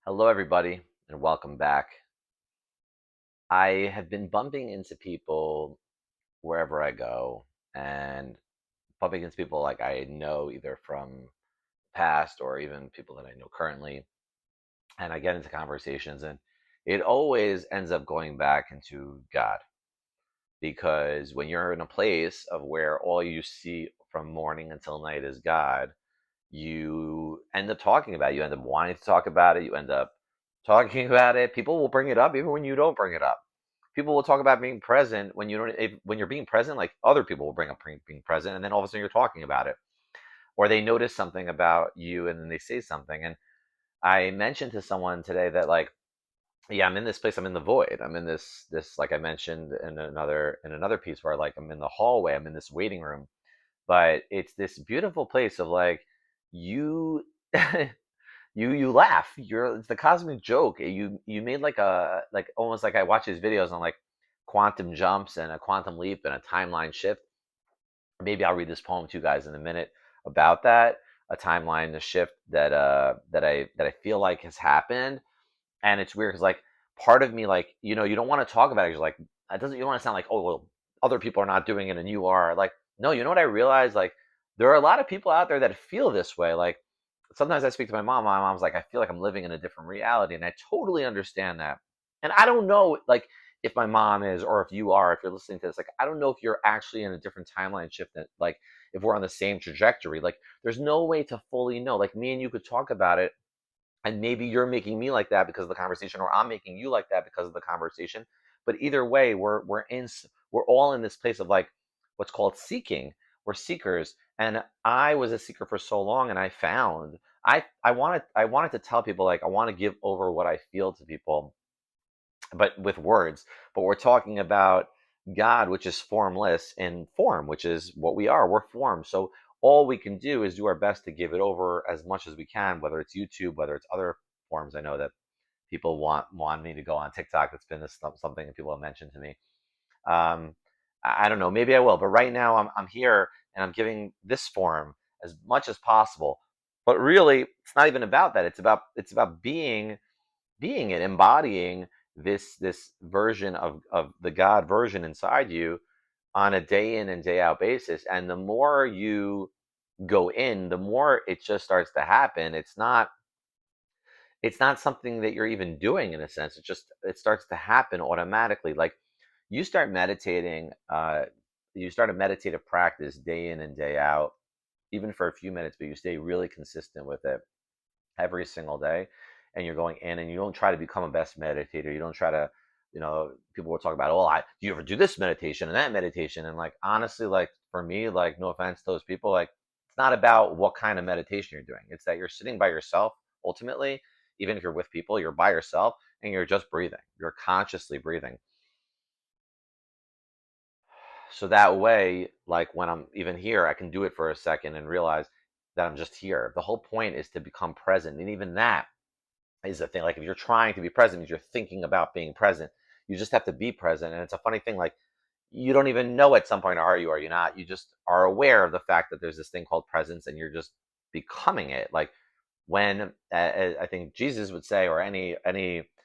Hello, everybody, and welcome back. I have been bumping into people wherever I go, and bumping into people like I know either from past or even people that I know currently. And I get into conversations, and it always ends up going back into God because when you're in a place of where all you see from morning until night is God, you end up talking about it. You end up wanting to talk about it. You end up talking about it. People will bring it up even when you don't bring it up. People will talk about being present when you don't. When you're being present, like other people will bring up being present, and then all of a sudden you're talking about it, or they notice something about you, and then they say something. And I mentioned to someone today that yeah, I'm in this place. I'm in the void. I'm in this like I mentioned in another piece where like I'm in the hallway. I'm in this waiting room, but it's this beautiful place of like you you laugh. It's the cosmic joke. You made like a like almost like I watch these videos on like quantum jumps and a quantum leap and a timeline shift. Maybe I'll read this poem to you guys in a minute about that, a timeline, a shift that I feel like has happened. And it's weird because like part of me like you don't want to talk about it. You're like it doesn't. You don't want to sound like, oh well, other people are not doing it and you are. Like, no, you know what I realized, like there are a lot of people out there that feel this way. Like sometimes I speak to my mom. My mom's like, I feel like I'm living in a different reality, and I totally understand that. And I don't know, like, if my mom is, or if you are, if you're listening to this, like, I don't know if you're actually in a different timeline shift. That, like, if we're on the same trajectory, like, there's no way to fully know. Like, me and you could talk about it, and maybe you're making me like that because of the conversation, or I'm making you like that because of the conversation. But either way, we're all in this place of like what's called seeking. We're seekers, and I was a seeker for so long, and I found I wanted to tell people, like, I want to give over what I feel to people, but with words. But we're talking about God, which is formless, and form, which is what we are. We're form. So all we can do is do our best to give it over as much as we can, whether it's YouTube, whether it's other forms. I know that people want me to go on TikTok. That's been something that people have mentioned to me. Um, I don't know. Maybe I will. But right now, I'm here and I'm giving this form as much as possible. But really, it's not even about that. It's about being it, embodying this version of the God version inside you on a day in and day out basis. And the more you go in, the more it just starts to happen. It's not something that you're even doing in a sense. It starts to happen automatically. Like you start meditating, you start a meditative practice day in and day out, even for a few minutes, but you stay really consistent with it every single day, and you're going in and you don't try to become a best meditator. You don't try to, people will talk about, oh, do you ever do this meditation and that meditation? And like, honestly, like for me, like, no offense to those people, like, it's not about what kind of meditation you're doing. It's that you're sitting by yourself ultimately. Even if you're with people, you're by yourself and you're just breathing. You're consciously breathing. So that way, like when I'm even here, I can do it for a second and realize that I'm just here. The whole point is to become present. And even that is the thing. Like if you're trying to be present, if you're thinking about being present, you just have to be present. And it's a funny thing, like you don't even know at some point, are you, are you not? You just are aware of the fact that there's this thing called presence, and you're just becoming it. Like when I think Jesus would say, or any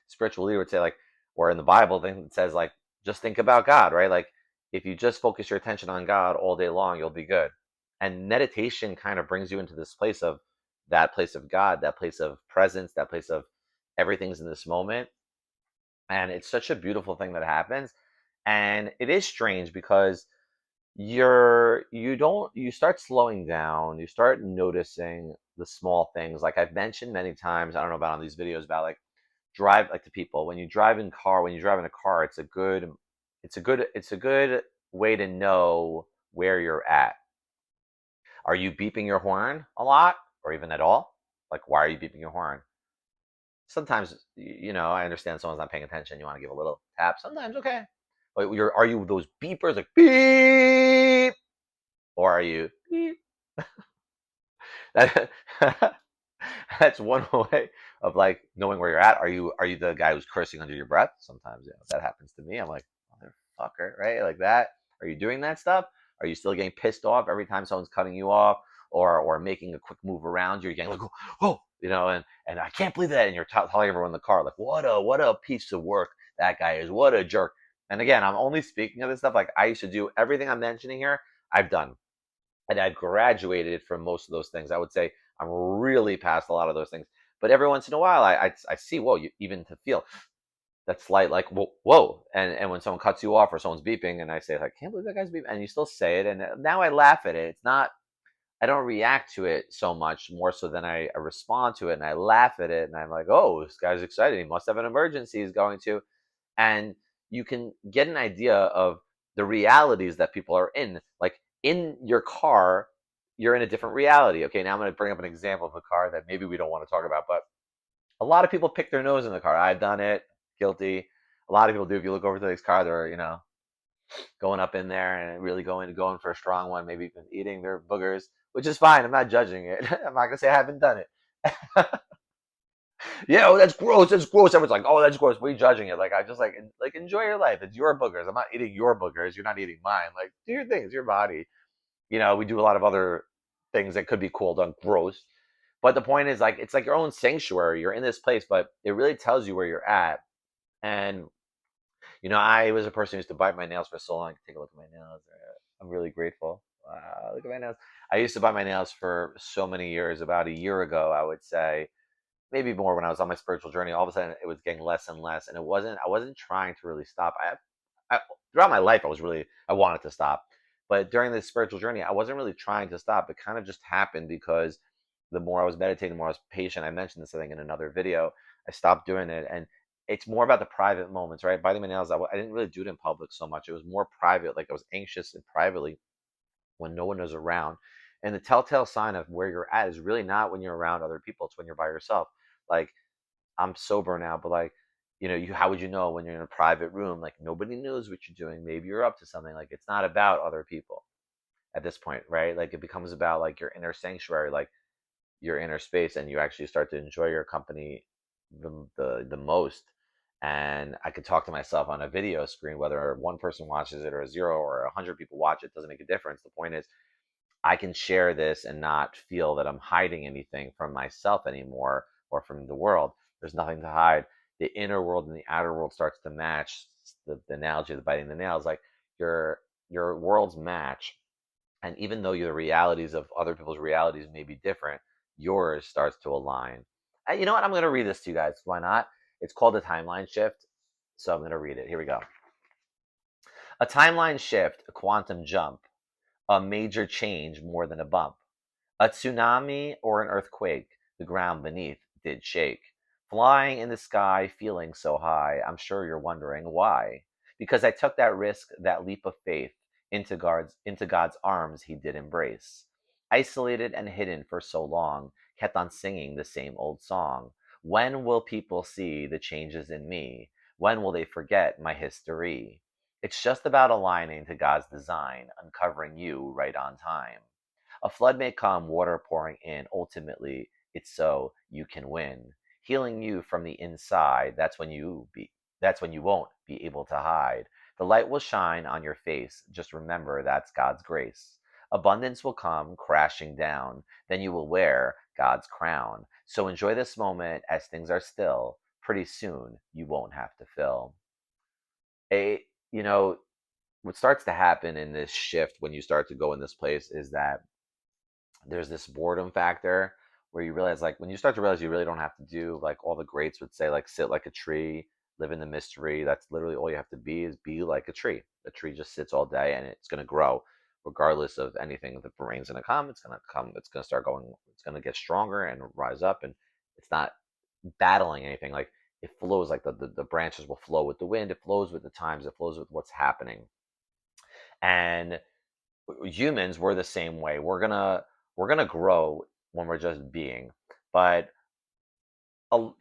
spiritual leader would say, like, or in the Bible, thing it says, like, just think about God, right? Like if you just focus your attention on God all day long, you'll be good. And meditation kind of brings you into this place of that place of God, that place of presence, that place of everything's in this moment. And it's such a beautiful thing that happens. And it is strange because you start slowing down, you start noticing the small things. Like I've mentioned many times, I don't know about on these videos about like drive, like to people, when you drive in a car, it's a good way to know where you're at. Are you beeping your horn a lot or even at all? Like, why are you beeping your horn? Sometimes, I understand someone's not paying attention. You want to give a little tap. Sometimes, okay. But are you those beepers like beep, or are you beep? That, that's one way of like knowing where you're at. Are you the guy who's cursing under your breath? Sometimes, that happens to me. I'm like, motherfucker, right? Like that. Are you doing that stuff? Are you still getting pissed off every time someone's cutting you off? or making a quick move around you, you're getting like, whoa, and I can't believe that. And you're telling everyone in the car, like, what a piece of work that guy is. What a jerk. And again, I'm only speaking of this stuff. Like, I used to do everything I'm mentioning here, I've done. And I've graduated from most of those things. I would say I'm really past a lot of those things. But every once in a while, I see, whoa, even to feel that slight, like, whoa. And when someone cuts you off or someone's beeping, and I say, like, can't believe that guy's beeping. And you still say it. And now I laugh at it. It's not, I don't react to it so much, more so than I respond to it, and I laugh at it, and I'm like, oh, this guy's excited. He must have an emergency he's going to. And you can get an idea of the realities that people are in. Like, in your car, you're in a different reality. Okay, now I'm going to bring up an example of a car that maybe we don't want to talk about, but a lot of people pick their nose in the car. I've done it, guilty. A lot of people do. If you look over to this car, they're, going up in there and really going for a strong one, maybe even eating their boogers, which is fine. I'm not judging it. I'm not gonna say I haven't done it. Yeah, oh, that's gross. That's gross. Everyone's like, oh, that's gross. What are you judging it? Like, I just like enjoy your life. It's your boogers. I'm not eating your boogers. You're not eating mine. Like, do your thing. It's your body. We do a lot of other things that could be called gross. But the point is, like, it's like your own sanctuary. You're in this place, but it really tells you where you're at. And I was a person who used to bite my nails for so long. Take a look at my nails. I'm really grateful. Wow, look at my nails. I used to bite my nails for so many years. About a year ago, I would say, maybe more, when I was on my spiritual journey, all of a sudden it was getting less and less, and I wasn't trying to really stop. Throughout my life, I wanted to stop, but during this spiritual journey, I wasn't really trying to stop. It kind of just happened because the more I was meditating, the more I was patient. I mentioned this, I think, in another video. I stopped doing it, and it's more about the private moments, right? Biting my nails, I didn't really do it in public so much. It was more private. Like, I was anxious and privately when no one was around. And the telltale sign of where you're at is really not when you're around other people; it's when you're by yourself. Like, I'm sober now, but, like, how would you know when you're in a private room? Like, nobody knows what you're doing. Maybe you're up to something. Like, it's not about other people at this point, right? Like, it becomes about, like, your inner sanctuary, like your inner space, and you actually start to enjoy your company the most. And I could talk to myself on a video screen, whether one person watches it or a zero or 100 people watch it, doesn't make a difference. The point is, I can share this and not feel that I'm hiding anything from myself anymore or from the world. There's nothing to hide. The inner world and the outer world starts to match. The analogy of the biting the nails, like, your worlds match, and even though your realities of other people's realities may be different, yours starts to align. You know what? I'm going to read this to you guys. Why not? It's called a timeline shift. So I'm going to read it. Here we go. A timeline shift, a quantum jump, a major change more than a bump. A tsunami or an earthquake, the ground beneath did shake. Flying in the sky, feeling so high, I'm sure you're wondering why. Because I took that risk, that leap of faith, into God's arms he did embrace. Isolated and hidden for so long, kept on singing the same old song. When will people see the changes in me? When will they forget my history? It's just about aligning to God's design, uncovering you right on time. A flood may come, water pouring in. Ultimately, it's so you can win. Healing you from the inside. That's when you won't be able to hide. The light will shine on your face. Just remember that's God's grace. Abundance will come crashing down. Then you will wear God's crown. So enjoy this moment as things are still. Pretty soon you won't have to fill. A you know what starts to happen in this shift when you start to go in this place is that there's this boredom factor where you realize, like, when you start to realize you really don't have to do, like, all the greats would say, like, sit like a tree, live in the mystery. That's literally all you have to be, is be like a tree. The tree just sits all day and it's going to grow regardless of anything. The rain's going to come, it's going to come, it's going to start going, it's going to get stronger and rise up, and it's not battling anything. Like, it flows, like the branches will flow with the wind, it flows with the times, it flows with what's happening. And humans, we're the same way. We're gonna grow when we're just being, but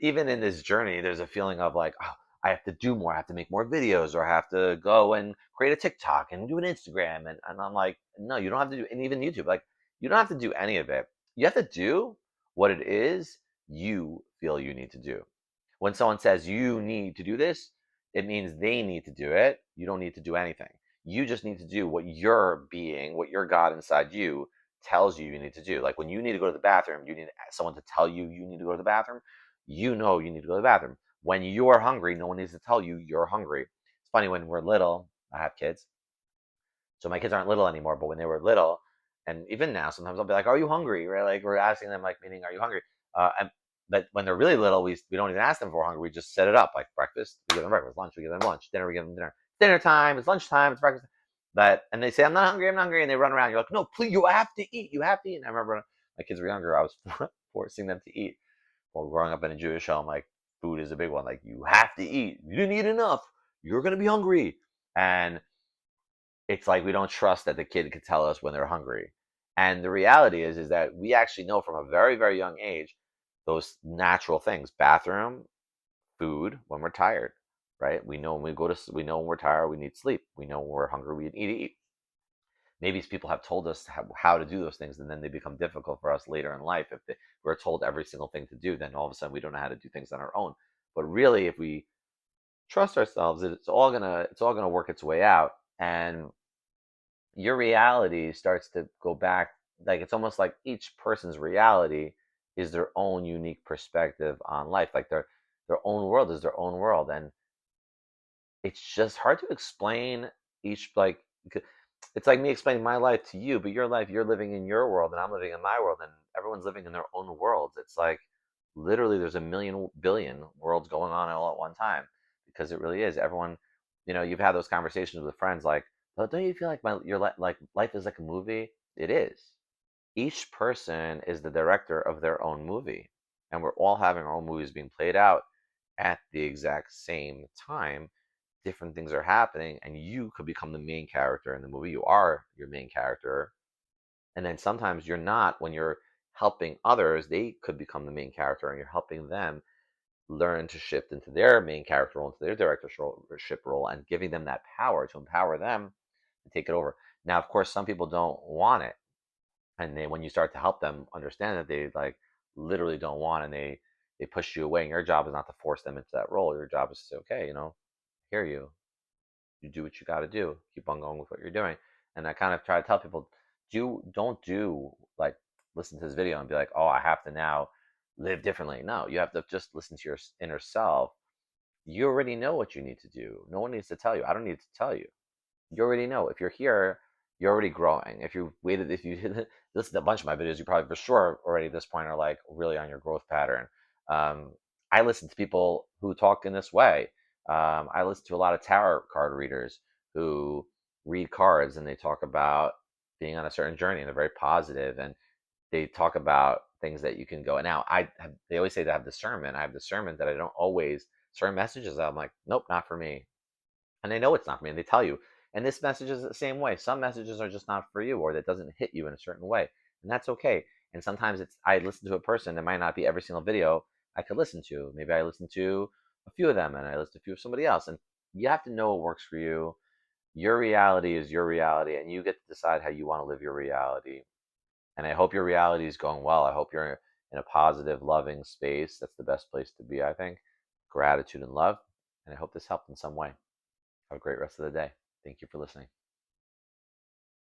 even in this journey, there's a feeling of, like, oh, I have to do more. I have to make more videos, or I have to go and create a TikTok and do an Instagram, and I'm like, no, you don't have to do, and even YouTube, like, you don't have to do any of it. You have to do what it is you feel you need to do. When someone says you need to do this, it means they need to do it. You don't need to do anything. You just need to do what your being, what your God inside you tells you need to do. Like when you need to go to the bathroom, you need someone to tell you you need to go to the bathroom. You know you need to go to the bathroom. When you're hungry, no one needs to tell you you're hungry. It's funny when we're little. I have kids, so my kids aren't little anymore. But when they were little, and even now, sometimes I'll be like, "Are you hungry?" Right? Like we're asking them, like meaning, "Are you hungry?" And but when they're really little, we don't even ask them if we're hungry. We just set it up like breakfast. We give them breakfast, lunch. We give them lunch, dinner. We give them dinner. Dinner time. It's lunchtime. It's breakfast. But and they say, "I'm not hungry. I'm not hungry," and they run around. You're like, "No, please, you have to eat. You have to eat." And I remember when my kids were younger, I was forcing them to eat. Or growing up in a Jewish home, like food is a big one. Like you have to eat. You didn't eat enough. You're gonna be hungry. And it's like we don't trust that the kid could tell us when they're hungry. And the reality is that we actually know from a very, very young age those natural things: bathroom, food when we're tired, right? We know when we go to, we know when we're tired, we need sleep. We know when we're hungry, we need to eat. Maybe people have told us how to do those things, and then they become difficult for us later in life. If we're told every single thing to do, then all of a sudden we don't know how to do things on our own. But really, if we trust ourselves, it's all gonna work its way out. And your reality starts to go back, like it's almost like each person's reality is their own unique perspective on life, like their own world is their own world. And it's just hard to explain each, like it's like me explaining my life to you, but your life, you're living in your world and I'm living in my world, and everyone's living in their own worlds. It's like literally there's a million billion worlds going on all at one time, because it really is everyone. You've had those conversations with friends like, "Oh, don't you feel like like life is like a movie?" It is. Each person is the director of their own movie, and we're all having our own movies being played out at the exact same time. Different things are happening, and you could become the main character in the movie. You are your main character. And then sometimes you're not. When you're helping others, they could become the main character, and you're helping them learn to shift into their main character role, into their directorship role, and giving them that power to empower them to take it over. Now, of course, some people don't want it, and when you start to help them understand that, they like literally don't want, and they push you away. And your job is not to force them into that role. Your job is to say, "Okay, hear you. You do what you got to do. Keep on going with what you're doing." And I kind of try to tell people, don't do like listen to this video and be like, "Oh, I have to now live differently." No, you have to just listen to your inner self. You already know what you need to do. No one needs to tell you. I don't need to tell you. You already know. If you're here, you're already growing. If you listen to a bunch of my videos, you probably for sure already at this point are like really on your growth pattern. Um, I listen to people who talk in this way. I listen to a lot of tarot card readers who read cards, and they talk about being on a certain journey, and they're very positive, and they talk about things that you can go. And now they always say to have discernment. I have discernment that I don't always, certain messages I'm like, nope, not for me. And they know it's not for me, and they tell you. And this message is the same way. Some messages are just not for you, or that doesn't hit you in a certain way, and that's okay. And sometimes I listen to a person. It might not be every single video I could listen to. Maybe I listen to a few of them, and I listen to a few of somebody else. And you have to know what works for you. Your reality is your reality, and you get to decide how you want to live your reality. And I hope your reality is going well. I hope you're in a positive, loving space. That's the best place to be, I think. Gratitude and love. And I hope this helped in some way. Have a great rest of the day. Thank you for listening.